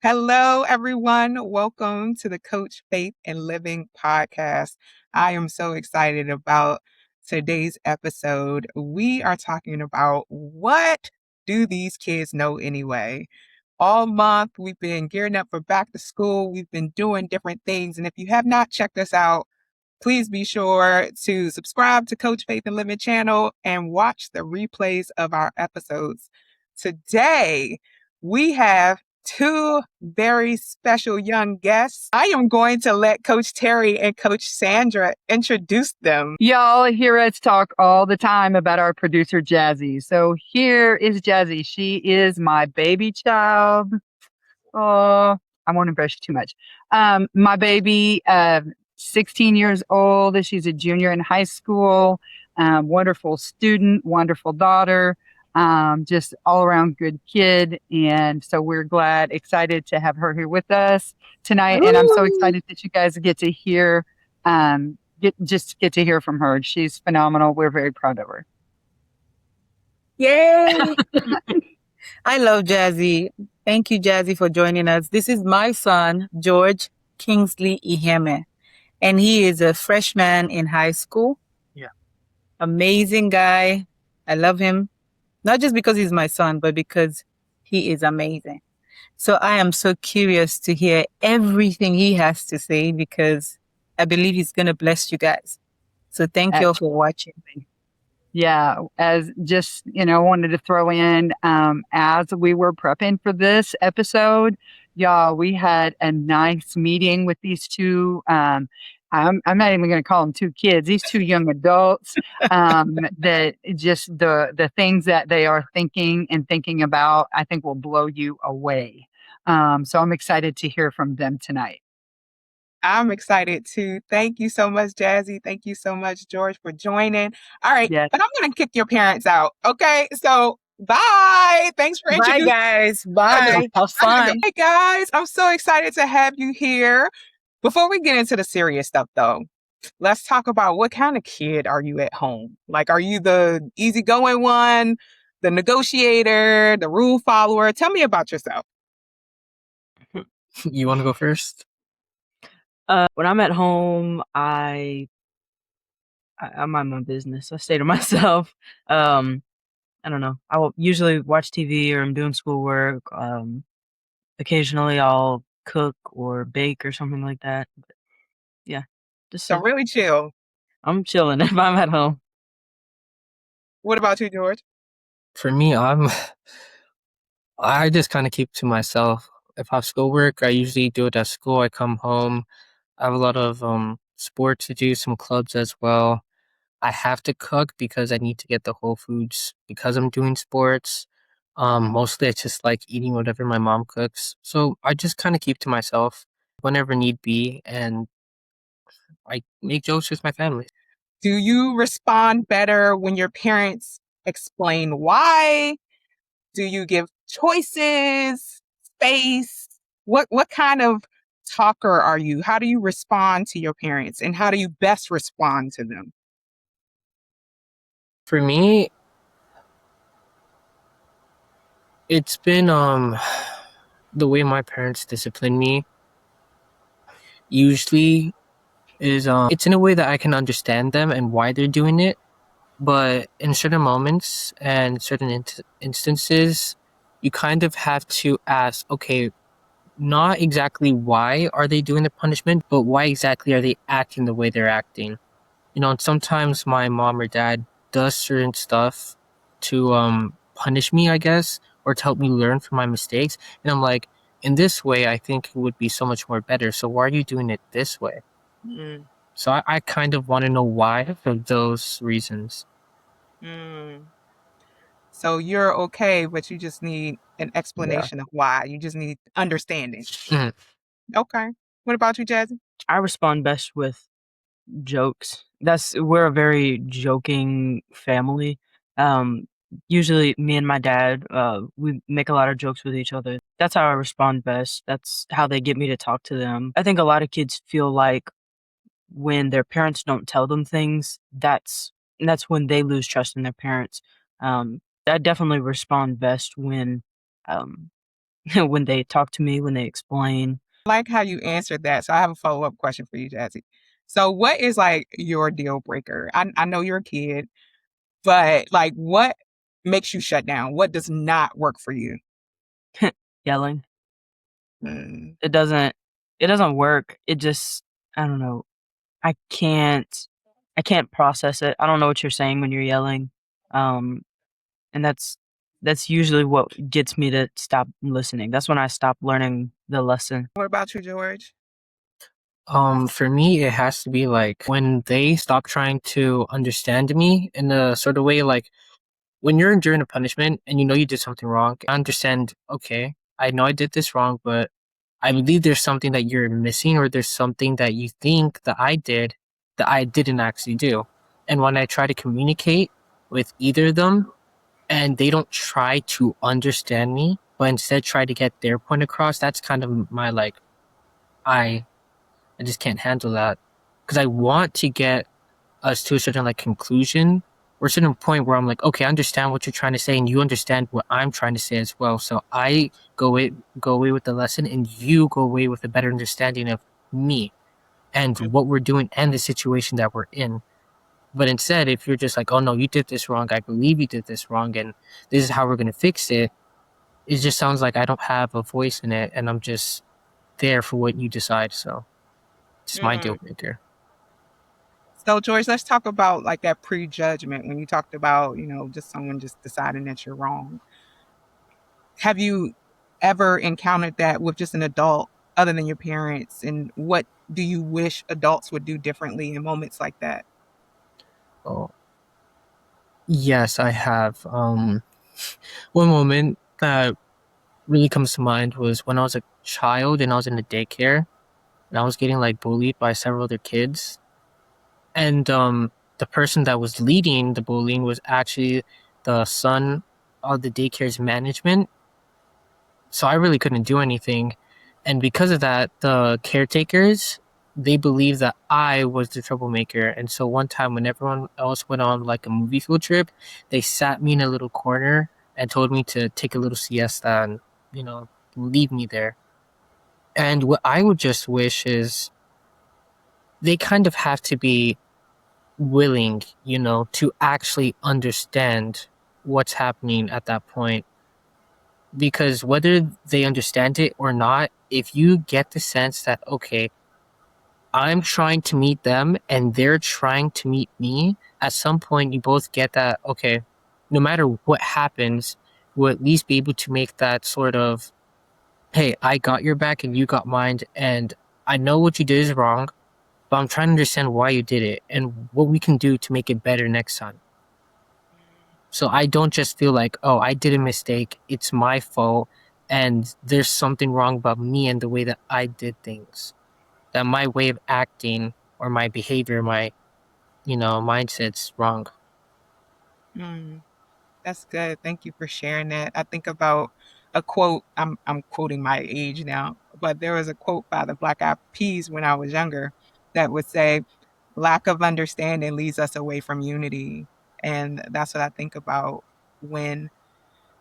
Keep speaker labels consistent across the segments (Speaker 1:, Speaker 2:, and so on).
Speaker 1: Hello, everyone. Welcome to the Coach Faith and Living podcast. I am so excited about today's episode. We are talking about what do these kids know anyway? All month, we've been gearing up for back to school. We've been doing different things. And if you have not checked us out, please be sure to subscribe to Coach Faith and Living channel and watch the replays of our episodes. Today, we have two very special young guests. I am going to let Coach Terri and Coach Sandra introduce them.
Speaker 2: Y'all hear us talk all the time about our producer, Jazzy. So here is Jazzy. She is my baby child. Oh, I won't embarrass you too much. My baby, 16 years old. She's a junior in high school. Wonderful student, wonderful daughter. Just all around good kid. And so we're excited to have her here with us tonight. And I'm so excited that you guys get to hear, get to hear from her. She's phenomenal. We're very proud of her.
Speaker 3: Yay! I love Jazzy. Thank you, Jazzy, for joining us. This is my son, George Kingsley Iheme, and he is a freshman in high school.
Speaker 4: Yeah.
Speaker 3: Amazing guy. I love him, not just because he's my son, but because he is amazing. So I am so curious to hear everything he has to say because I believe he's going to bless you guys. So thank you all for watching.
Speaker 2: Yeah, as just, wanted to throw in, as we were prepping for this episode, y'all, we had a nice meeting with these two, I'm not even going to call them two kids, these two young adults, that just the things that they are thinking about, I think will blow you away. So I'm excited to hear from them tonight.
Speaker 1: I'm excited too. Thank you so much, Jazzy. Thank you so much, George, for joining. All right,
Speaker 2: Yes.
Speaker 1: but I'm going to kick your parents out. Okay, so bye. Thanks for introducing.
Speaker 3: Bye, guys. Bye. Have fun.
Speaker 1: Hey, guys, I'm so excited to have you here. Before we get into the serious stuff, though, let's talk about what kind of kid are you at home? Like, are you the easygoing one, the negotiator, the rule follower? Tell me about yourself.
Speaker 4: You want to go first?
Speaker 5: When I'm at home, I mind my business. I stay to myself. I don't know. I will usually watch TV or I'm doing schoolwork. Occasionally I'll cook or bake or something like that. But yeah, just
Speaker 1: So really chill.
Speaker 5: I'm chilling if I'm at home.
Speaker 1: What about you, George?
Speaker 4: For me, I just kind of keep to myself. If I have schoolwork, I usually do it at school. I come home. I have a lot of sport to do, some clubs as well. I have to cook because I need to get the whole foods because I'm doing sports. Mostly I just like eating whatever my mom cooks. So I just kind of keep to myself whenever need be, and I make jokes with my family.
Speaker 1: Do you respond better when your parents explain why? Do you give choices, space? What kind of talker are you? How do you respond to your parents and how do you best respond to them?
Speaker 4: For me, it's been the way my parents discipline me usually is it's in a way that I can understand them and why they're doing it, but in certain moments and certain instances you kind of have to ask, okay, not exactly why are they doing the punishment, but why exactly are they acting the way they're acting. And sometimes my mom or dad does certain stuff to punish me, I guess, or to help me learn from my mistakes. And I'm like, in this way, I think it would be so much more better. So why are you doing it this way?
Speaker 1: Mm.
Speaker 4: So I kind of want to know why for those reasons.
Speaker 1: So you're okay, but you just need an explanation of why. You just need understanding.
Speaker 4: Mhm.
Speaker 1: Okay. What about you, Jazzy?
Speaker 5: I respond best with jokes. We're a very joking family. Usually me and my dad, we make a lot of jokes with each other. That's how I respond best. That's how they get me to talk to them. I think a lot of kids feel like when their parents don't tell them things, that's when they lose trust in their parents. I definitely respond best when when they talk to me, when they explain.
Speaker 1: I like how you answered that. So I have a follow-up question for you, Jazzy. So what is like your deal breaker? I know you're a kid, but like what makes you shut down? What does not work for you?
Speaker 5: Yelling.
Speaker 1: Mm.
Speaker 5: It doesn't work. It just, I don't know. I can't I can't process it. I don't know what you're saying when you're yelling. Um, and that's usually what gets me to stop listening. That's when I stop learning the lesson.
Speaker 1: What about you, George?
Speaker 4: For me, it has to be like when they stop trying to understand me in a sort of way, like when you're enduring a punishment and you know you did something wrong. I understand, okay, I know I did this wrong, but I believe there's something that you're missing, or there's something that you think that I did that I didn't actually do. And when I try to communicate with either of them and they don't try to understand me, but instead try to get their point across, that's kind of my like, I I just can't handle that because I want to get us to a certain like conclusion or a certain point where I'm like, okay, I understand what you're trying to say, and you understand what I'm trying to say as well. So I go away with the lesson, and you go away with a better understanding of me and what we're doing and the situation that we're in. But instead, if you're just like, oh no, you did this wrong, I believe you did this wrong, and this is how we're gonna fix it, it just sounds like I don't have a voice in it, and I'm just there for what you decide. So it's my deal
Speaker 1: Mm.
Speaker 4: breaker.
Speaker 1: So George, let's talk about like that prejudgment when you talked about, just someone just deciding that you're wrong. Have you ever encountered that with just an adult other than your parents? And what do you wish adults would do differently in moments like that?
Speaker 4: Oh, yes, I have. One moment that really comes to mind was when I was a child and I was in a daycare and I was getting like bullied by several other kids. And the person that was leading the bullying was actually the son of the daycare's management. So I really couldn't do anything. And because of that, the caretakers, they believed that I was the troublemaker. And so one time when everyone else went on like a movie field trip, they sat me in a little corner and told me to take a little siesta and, you know, leave me there. And what I would just wish is they kind of have to be willing, to actually understand what's happening at that point. Because whether they understand it or not, if you get the sense that, okay, I'm trying to meet them and they're trying to meet me, at some point you both get that, okay, no matter what happens, we'll at least be able to make that sort of, hey, I got your back and you got mine, and I know what you did is wrong, but I'm trying to understand why you did it and what we can do to make it better next time. So I don't just feel like, oh, I did a mistake, it's my fault, and there's something wrong about me and the way that I did things. That my way of acting or my behavior, my, mindset's wrong.
Speaker 1: Mm, that's good. Thank you for sharing that. I think about a quote. I'm quoting my age now, but there was a quote by the Black Eyed Peas when I was younger that would say, "Lack of understanding leads us away from unity." And that's what I think about when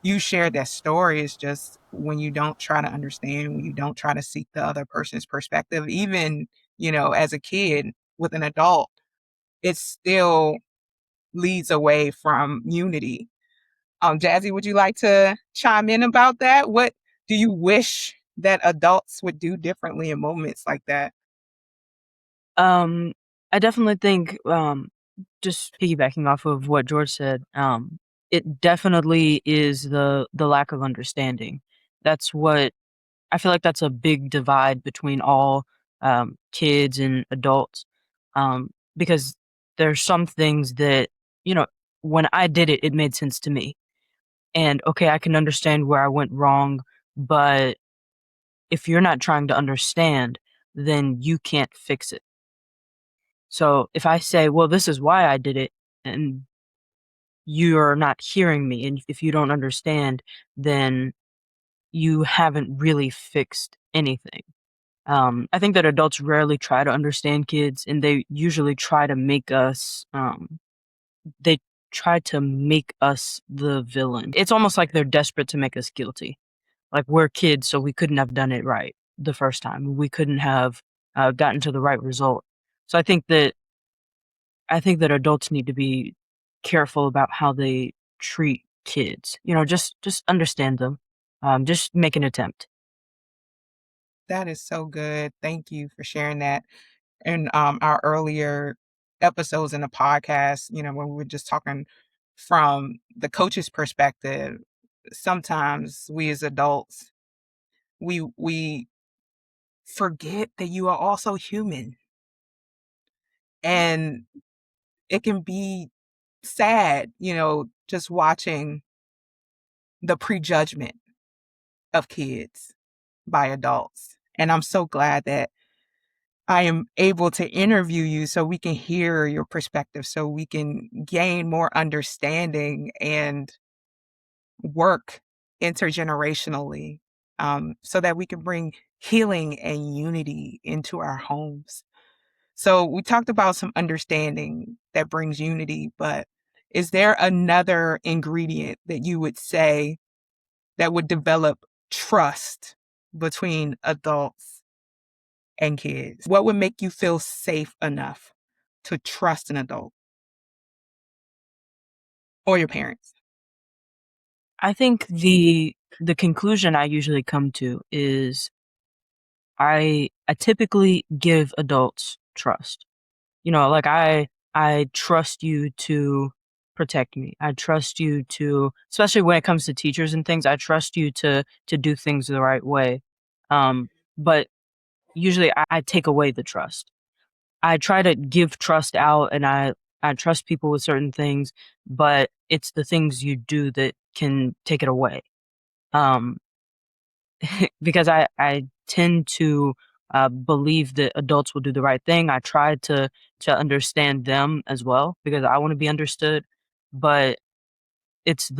Speaker 1: you share that story. Is just when you don't try to understand, when you don't try to seek the other person's perspective, even, as a kid with an adult, it still leads away from unity. Jazzy, would you like to chime in about that? What do you wish that adults would do differently in moments like that?
Speaker 5: Um, I definitely think, just piggybacking off of what George said, it definitely is the lack of understanding. That's what I feel like that's a big divide between all kids and adults, because there's some things that you know when I did it, it made sense to me, and okay, I can understand where I went wrong, but if you're not trying to understand, then you can't fix it. So if I say, well, this is why I did it, and you're not hearing me, and if you don't understand, then you haven't really fixed anything. I think that adults rarely try to understand kids, and they usually try to make us, they try to make us the villain. It's almost like they're desperate to make us guilty. like we're kids, so we couldn't have done it right the first time. We couldn't have gotten to the right result. So I think that adults need to be careful about how they treat kids. Just understand them. Just make an attempt.
Speaker 1: That is so good. Thank you for sharing that. In our earlier episodes in the podcast, when we were just talking from the coach's perspective, sometimes we as adults, we forget that you are also human. And it can be sad, just watching the prejudgment of kids by adults. And I'm so glad that I am able to interview you so we can hear your perspective, so we can gain more understanding and work intergenerationally, so that we can bring healing and unity into our homes. So we talked about some understanding that brings unity, but is there another ingredient that you would say that would develop trust between adults and kids? What would make you feel safe enough to trust an adult or your parents?
Speaker 5: I think the conclusion I usually come to is I typically give adults trust. Like I trust you to protect me. I trust you to, especially when it comes to teachers and things, I trust you to do things the right way. But usually I take away the trust. I try to give trust out, and I trust people with certain things, but it's the things you do that can take it away. Um, because I tend to believe that adults will do the right thing. I try to understand them as well because I want to be understood. But it's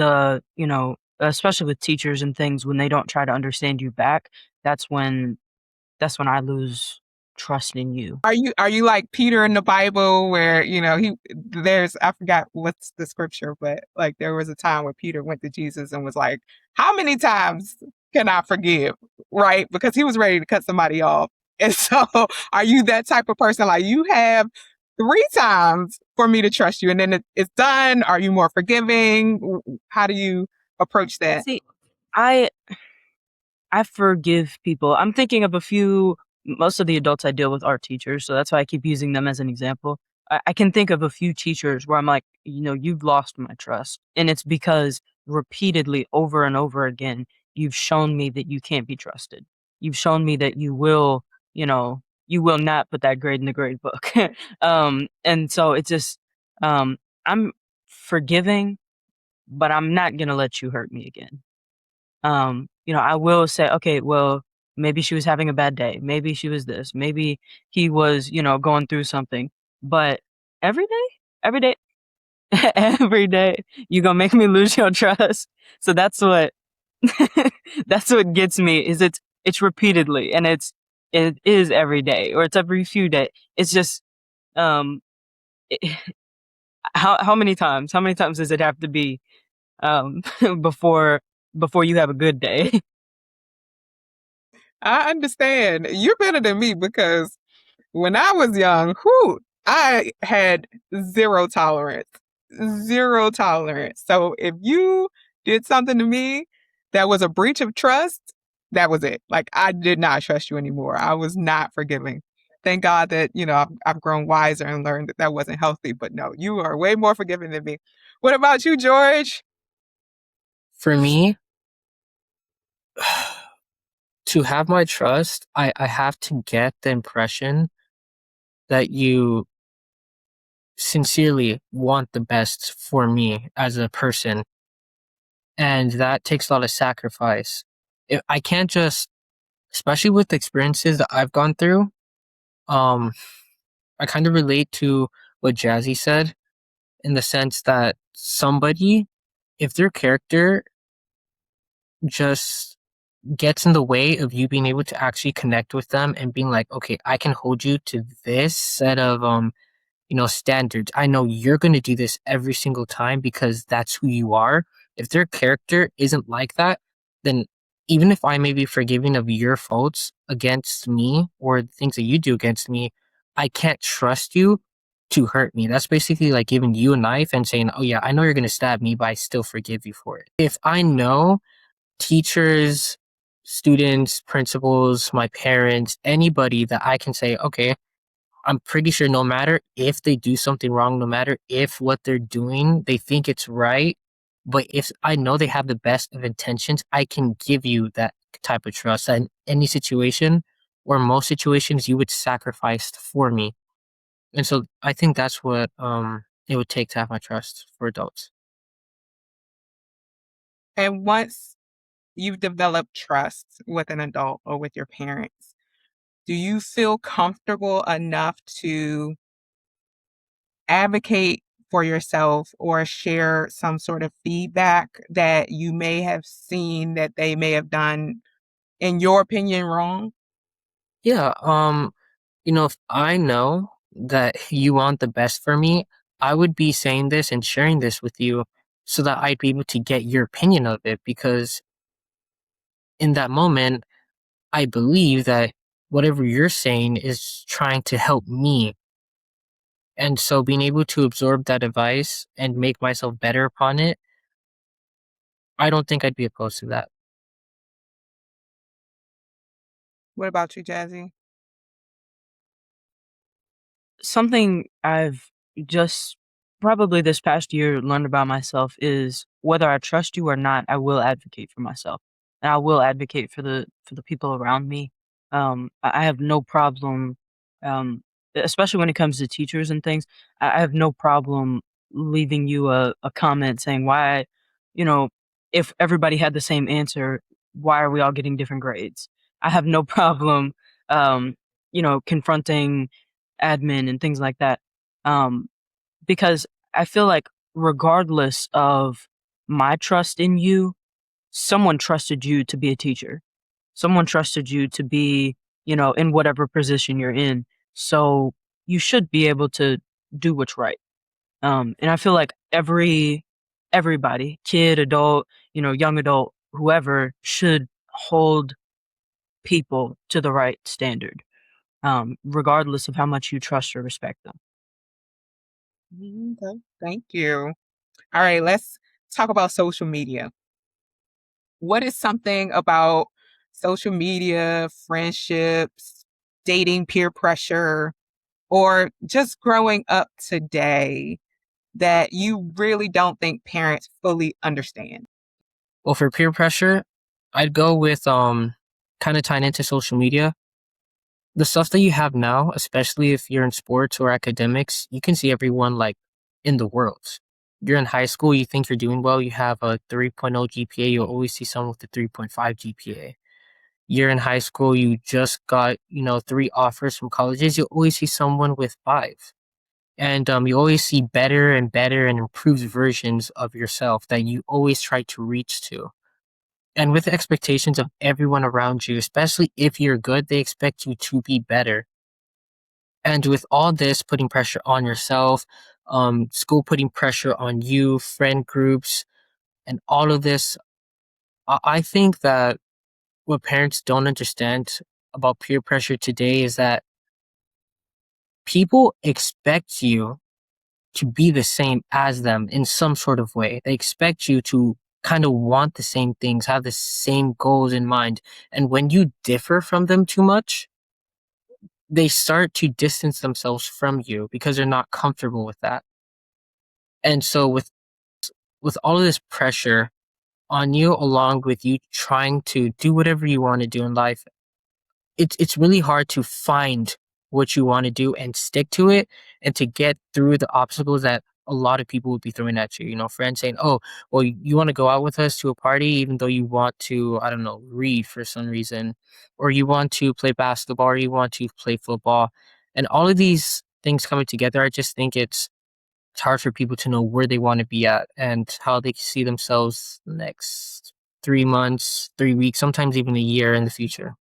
Speaker 5: especially with teachers and things, when they don't try to understand you back, that's when I lose trust in you.
Speaker 1: Are you like Peter in the Bible where, I forgot what's the scripture, but like there was a time where Peter went to Jesus and was like, how many times can I forgive? Right? Because he was ready to cut somebody off. And so are you that type of person? Like you have 3 times for me to trust you and then it's done? Are you more forgiving? How do you approach that?
Speaker 5: See, I I forgive people. I'm thinking of a few. Most of the adults I deal with are teachers, so that's why I keep using them as an example. I can think of a few teachers where I'm like, you've lost my trust. And it's because repeatedly, over and over again, you've shown me that you can't be trusted. You've shown me that you will not put that grade in the grade book. And so it's just, I'm forgiving, but I'm not going to let you hurt me again. I will say, okay, well, maybe she was having a bad day. Maybe she was this. Maybe he was, going through something. But every day, every day, you gonna make me lose your trust. So that's what that's what gets me is it's repeatedly and it is every day or it's every few days. It's just um it, how many times? How many times does it have to be um before you have a good day?
Speaker 1: I understand. You're better than me because when I was young, I had zero tolerance. Zero tolerance. So if you did something to me that was a breach of trust, that was it. Like I did not trust you anymore. I was not forgiving. Thank God that, I've grown wiser and learned that that wasn't healthy. But no, you are way more forgiving than me. What about you, George?
Speaker 4: For me, to have my trust, I have to get the impression that you sincerely want the best for me as a person. And that takes a lot of sacrifice. I can't just, especially with the experiences that I've gone through, um, I kind of relate to what Jazzy said in the sense that somebody, if their character just gets in the way of you being able to actually connect with them and being like, okay, I can hold you to this set of standards. I know you're going to do this every single time because that's who you are. If their character isn't like that, then even if I may be forgiving of your faults against me or the things that you do against me, I can't trust you to hurt me. That's basically like giving you a knife and saying, oh, yeah, I know you're going to stab me, but I still forgive you for it. If I know teachers, students, principals, my parents, anybody that I can say, okay, I'm pretty sure no matter if they do something wrong, no matter if what they're doing, they think it's right, but if I know they have the best of intentions, I can give you that type of trust that in any situation or most situations you would sacrifice for me. And so I think that's what it would take to have my trust for adults.
Speaker 1: And once you've developed trust with an adult or with your parents, do you feel comfortable enough to advocate for yourself or share some sort of feedback that you may have seen that they may have done, in your opinion, wrong?
Speaker 4: Yeah, if I know that you want the best for me, I would be saying this and sharing this with you so that I'd be able to get your opinion of it because in that moment, I believe that whatever you're saying is trying to help me. And so being able to absorb that advice and make myself better upon it, I don't think I'd be opposed to that.
Speaker 1: What about you, Jazzy?
Speaker 5: Something I've just probably this past year learned about myself is whether I trust you or not, I will advocate for myself. And I will advocate for the people around me. I have no problem, especially when it comes to teachers and things. I have no problem leaving you a comment saying why, you know, if everybody had the same answer, why are we all getting different grades? I have no problem, confronting admin and things like that. Um, because I feel like regardless of my trust in you, someone trusted you to be a teacher. Someone trusted you to be, in whatever position you're in. So you should be able to do what's right. And I feel like everybody, kid, adult, young adult, whoever should hold people to the right standard, regardless of how much you trust or respect them.
Speaker 1: Okay, thank you. All right, let's talk about social media. What is something about social media, friendships, dating, peer pressure, or just growing up today that you really don't think parents fully understand?
Speaker 4: Well, for peer pressure, I'd go with kind of tying into social media. The stuff that you have now, especially if you're in sports or academics, you can see everyone like in the world. You're in high school, you think you're doing well, you have a 3.0 GPA, you'll always see someone with a 3.5 GPA. You're in high school, you just got, three offers from colleges, you'll always see someone with five. And you always see better and better and improved versions of yourself that you always try to reach to. And with the expectations of everyone around you, especially if you're good, they expect you to be better. And with all this putting pressure on yourself, school putting pressure on you, friend groups, and all of this, I think that what parents don't understand about peer pressure today is that people expect you to be the same as them in some sort of way. They expect you to kind of want the same things, have the same goals in mind. And when you differ from them too much, they start to distance themselves from you because they're not comfortable with that. And so with all of this pressure on you along with you trying to do whatever you want to do in life, it's really hard to find what you want to do and stick to it and to get through the obstacles that a lot of people would be throwing at you. Friends saying, oh, well, you want to go out with us to a party even though you want to, I don't know, read for some reason, or you want to play basketball, or you want to play football. And all of these things coming together, I just think it's hard for people to know where they want to be at and how they see themselves the next 3 months, 3 weeks, sometimes even a year in the future.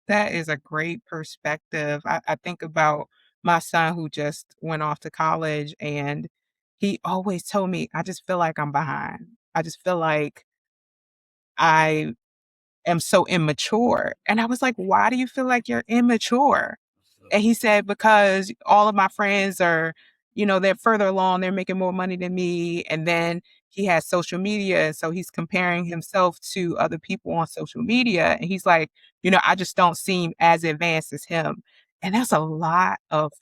Speaker 1: That is a great perspective. I think about my son who just went off to college, and he always told me, I just feel like I'm behind. I just feel like I am so immature. And I was like, why do you feel like you're immature? And he said, because all of my friends are, they're further along, they're making more money than me. And then he has social media. And so he's comparing himself to other people on social media. And he's like, I just don't seem as advanced as him. And that's a lot of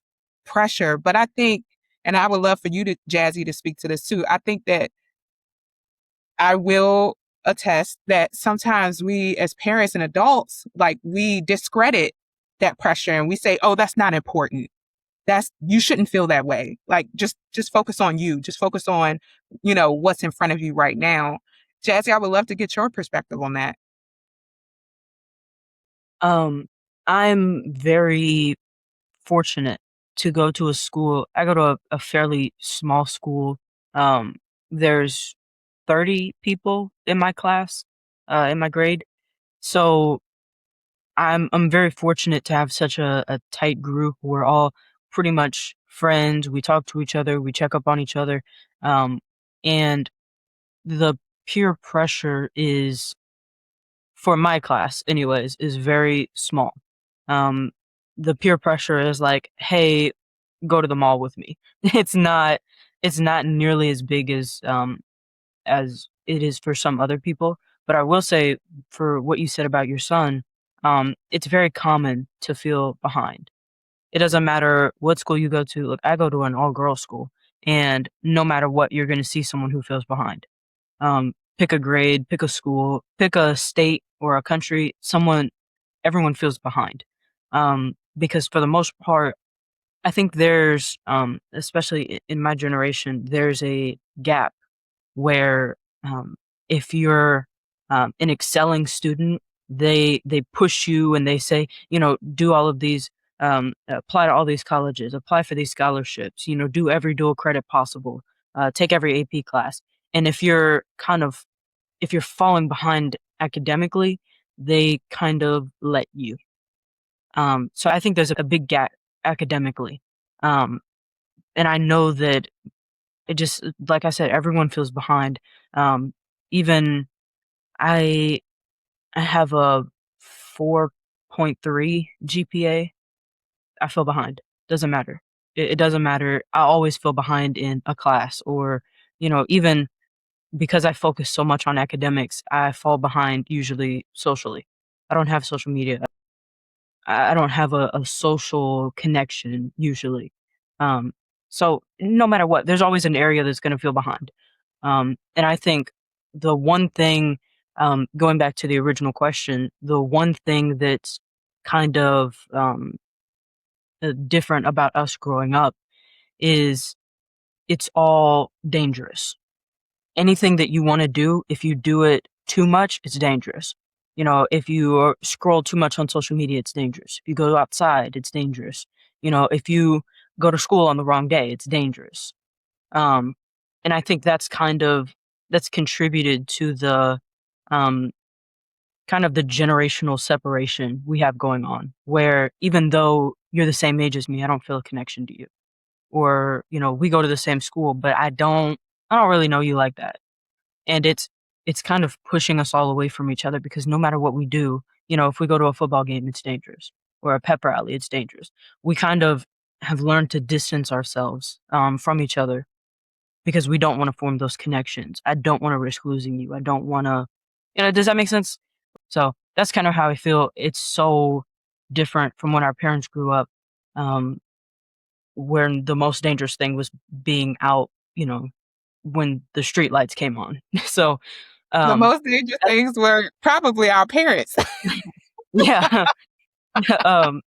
Speaker 1: pressure. But I think, and I would love for you to, Jazzy, to speak to this too. I think that I will attest that sometimes we as parents and adults, like we discredit that pressure and we say, oh, that's not important. You shouldn't feel that way. Like just focus on you. Just focus on, what's in front of you right now. Jazzy, I would love to get your perspective on that.
Speaker 5: I'm very fortunate to go to a school. I go to a fairly small school. There's 30 people in my class, in my grade. So I'm very fortunate to have such a tight group. We're all pretty much friends. We talk to each other, we check up on each other. And the peer pressure is, for my class anyways, is very small. Um, the peer pressure is like, "Hey, go to the mall with me." It's not it's not nearly as big as it is for some other people. But I will say, for what you said about your son, it's very common to feel behind. It doesn't matter what school you go to. Look, I go to an all-girls school, and no matter what, you're gonna see someone who feels behind. Pick a grade, pick a school, pick a state or a country, everyone feels behind. Because for the most part, I think there's, especially in my generation, there's a gap where, if you're, an excelling student, they push you and they say, do all of these, apply to all these colleges, apply for these scholarships, do every dual credit possible, take every AP class. And if you're falling behind academically, they kind of let you. So I think there's a big gap academically. Um, and I know that it just, like I said, everyone feels behind. Um, even I I have a 4.3 GPA. I feel behind. Doesn't matter. It doesn't matter. I always feel behind in a class, or, even because I focus so much on academics, I fall behind usually socially. I don't have social media. I don't have a social connection usually. Um, so no matter what, there's always an area that's going to feel behind. And I think the one thing, going back to the original question, the one thing that's kind of different about us growing up is it's all dangerous. Anything that you want to do, if you do it too much, it's dangerous. If you scroll too much on social media, it's dangerous. If you go outside, it's dangerous. If you go to school on the wrong day, it's dangerous. Um, and I think that's contributed to the um, kind of the generational separation we have going on, where even though you're the same age as me, I don't feel a connection to you. Or, we go to the same school, but I don't really know you like that. And it's kind of pushing us all away from each other, because no matter what we do, if we go to a football game, it's dangerous, or a pep rally, it's dangerous. We kind of have learned to distance ourselves, from each other, because we don't want to form those connections. I don't want to risk losing you. I don't want to, does that make sense? So that's kind of how I feel. It's so different from when our parents grew up, um, where the most dangerous thing was being out, when the street lights came on. So,
Speaker 1: The
Speaker 5: um,
Speaker 1: most dangerous
Speaker 5: that,
Speaker 1: things were probably our parents.
Speaker 5: yeah. um,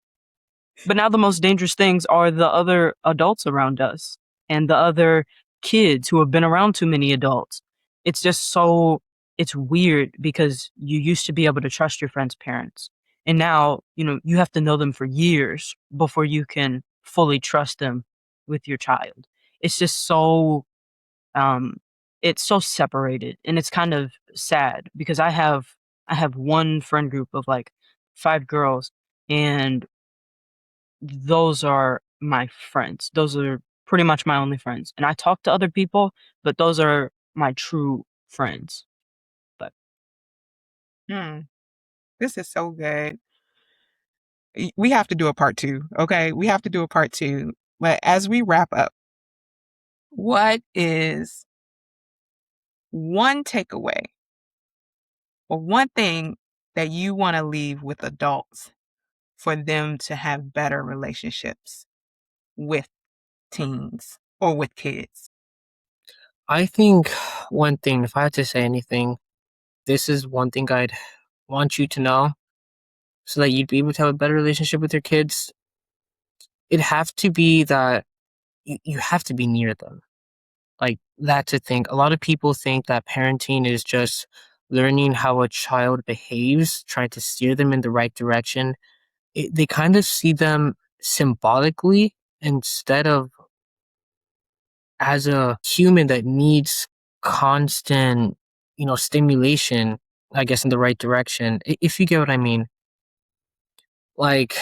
Speaker 5: but now the most dangerous things are the other adults around us, and the other kids who have been around too many adults. It's just it's weird, because you used to be able to trust your friends' parents. And now, you have to know them for years before you can fully trust them with your child. It's just um it's so separated, and it's kind of sad, because I have one friend group of like 5 girls, and those are my friends. Those are pretty much my only friends. And I talk to other people, but those are my true friends. But
Speaker 1: Mm, this is so good. We have to do a part two, okay? We have to do a part two. But as we wrap up, what is one takeaway or one thing that you want to leave with adults for them to have better relationships with teens or with kids?
Speaker 4: I think one thing, if I had to say anything, this is one thing I'd want you to know so that you'd be able to have a better relationship with your kids. It'd have to be that you have to be near them. Like, that's a thing. A lot of people think that parenting is just learning how a child behaves, trying to steer them in the right direction. They kind of see them symbolically instead of as a human that needs constant, stimulation, I guess, in the right direction. If you get what I mean. Like,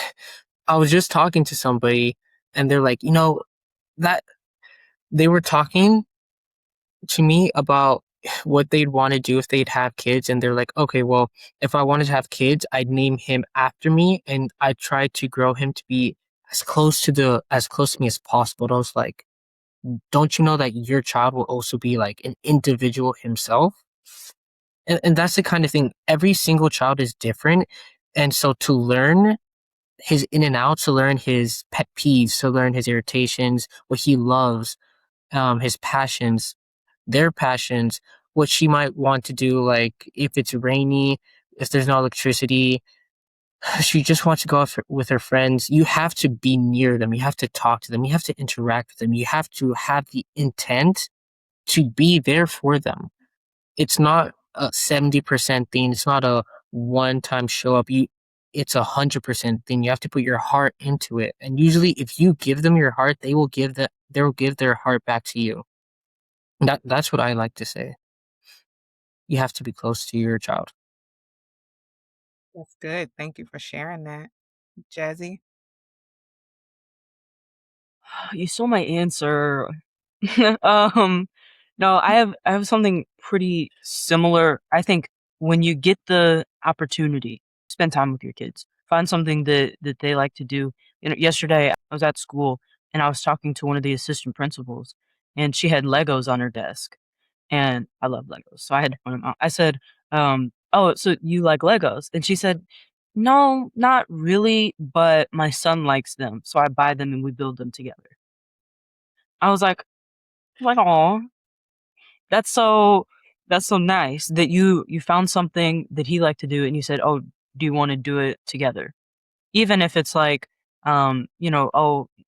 Speaker 4: I was just talking to somebody and they're like, that they were talking to me about what they'd want to do if they'd have kids, and they're like, okay, well, if I wanted to have kids, I'd name him after me and I'd try to grow him to be as close to me as possible. And I was like, don't you know that your child will also be like an individual himself? And that's the kind of thing. Every single child is different. And so to learn his in and out, to learn his pet peeves, to learn his irritations, what he loves, his passions, their passions, what she might want to do, like if it's rainy, if there's no electricity, she just wants to go out with her friends. You have to be near them. You have to talk to them. You have to interact with them. You have to have the intent to be there for them. It's not a 70% thing. It's not a one-time show up. It's 100% thing. You have to put your heart into it. And usually if you give them your heart, they will give their heart back to you. That's what I like to say. You have to be close to your child.
Speaker 1: That's good. Thank you for sharing that. Jazzy?
Speaker 5: You stole my answer. um, no, I have something pretty similar. I think when you get the opportunity, spend time with your kids. Find something that they like to do. Yesterday I was at school and I was talking to one of the assistant principals, and she had Legos on her desk, and I love Legos, so I had to point them out. I said, "Oh, so you like Legos?" And she said, "No, not really, but my son likes them, so I buy them and we build them together." I was like, "Aw, that's so that's so nice that you found something that he liked to do and you said, 'Oh, do you wanna do it together?'" Even if it's like, "Oh,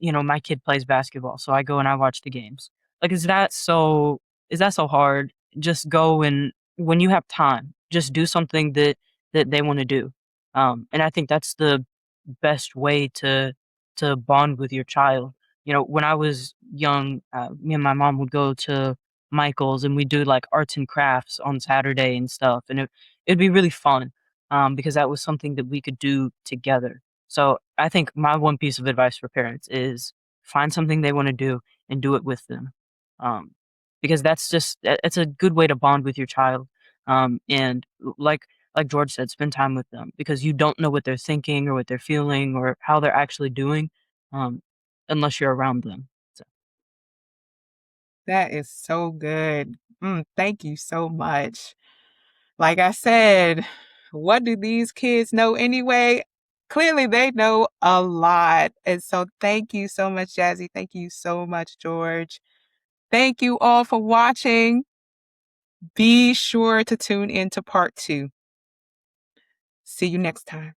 Speaker 5: my kid plays basketball, so I go and I watch the games." Like, is that so hard? Just go, and when you have time, just do something that they wanna do. And I think that's the best way to bond with your child. When I was young, me and my mom would go to Michael's and we do like arts and crafts on Saturday and stuff, and it'd be really fun, because that was something that we could do together. So I think my one piece of advice for parents is find something they want to do and do it with them, um, because it's a good way to bond with your child. And like George said, spend time with them because you don't know what they're thinking or what they're feeling or how they're actually doing, um, unless you're around them. So,
Speaker 1: That is so good. Thank you so much. Like I said, what do these kids know anyway? Clearly, they know a lot. And so, thank you so much, Jazzy. Thank you so much, George. Thank you all for watching. Be sure to tune in to part two. See you next time.